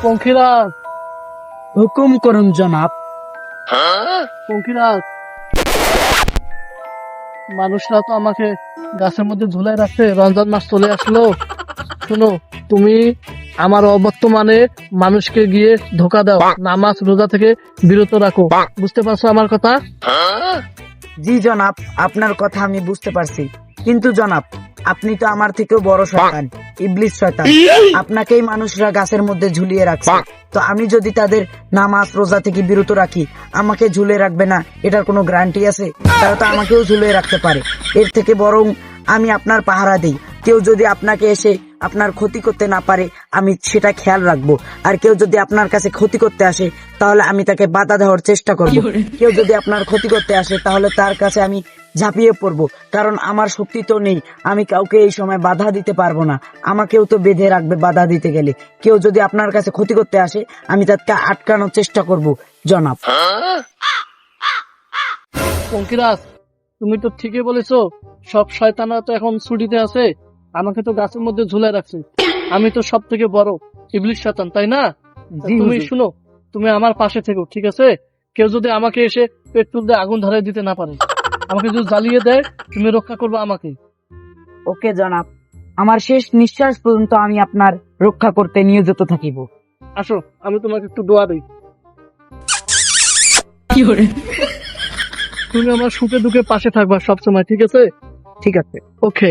পঙ্খিরাজ, হুকুম করুন জনাব। পঙ্খিরাজ, মানুষরা তো আমাকে গাছের মধ্যে ঝুলাই রাখছে, রমজান মাস চলে আসলো। শোনো, তুমি আমার অবর্তমানে মানুষকে গিয়ে ধোকা দাও, নামাজ রোজা থেকে বিরত রাখো। বুঝতে পারছো আমার কথা? জি জনাব, আপনার কথা আমি বুঝতে পারছি, কিন্তু জনাব আপনি তো আমার থেকেও বড় শয়তান, ইবলিস শয়তান। আপনাকেই মানুষরা গাছের মধ্যে ঝুলিয়ে রাখছে, তো আমি যদি তাদের নামাজ রোজা থেকে বিরত রাখি, আমাকে ঝুলিয়ে রাখবে না এটার কোনো গ্যারান্টি আছে? তারা তো আমাকেও ঝুলিয়ে রাখতে পারে। এর থেকে বরং আমি আপনার পাহারা দিই, কেউ যদি আপনাকে এসে আপনার ক্ষতি করতে না পারে আমি সেটা খেয়াল রাখবো, আর কেউ যদি আপনার কাছে ক্ষতি করতে আসে তাহলে আমি তাকে বাধা দেওয়ার চেষ্টা করব। কেউ যদি আপনার ক্ষতি করতে আসে তাহলে তার কাছে আমি ঝাঁপিয়ে পড়বো, কারণ আমার শক্তি তো নেই, আমি কাউকে এই সময় বাধা দিতে পারবো না, আমাকেও তো বেঁধে রাখবে বাধা দিতে গেলে। কেউ যদি আপনার কাছে ক্ষতি করতে আসে আমি তাকে আটকানোর চেষ্টা করব জনাব। পঙ্খিরাজ, তুমি তো ঠিকই বলেছো, সব শয়তানরা তো এখন ছুটিতে আছে, আমাকে তো গাছের মধ্যে ঝুলাই রাখছে। আমি তো সব থেকে বড় ইবলিশ শয়তান, তাই না? জি তুমি হুজুর। শুনো, তুমি আমার পাশে থেকো, ঠিক আছে? কেউ যদি আমাকে এসে পেট্রোল দিয়ে আগুন ধরাই দিতে না পারে, আমাকে যদি জ্বালিয়ে দেয়, তুমি রক্ষা করবে আমাকে। ওকে জনাব, আমার শেষ নিঃশ্বাস পর্যন্ত আমি আপনার রক্ষা করতে নিয়োজিত থাকিব। আসো, আমি তোমাকে একটু দোয়া দিই। তুমি আমার সুখে দুঃখে পাশে থাকবা সবসময়, ঠিক আছে? ঠিক আছে। ওকে।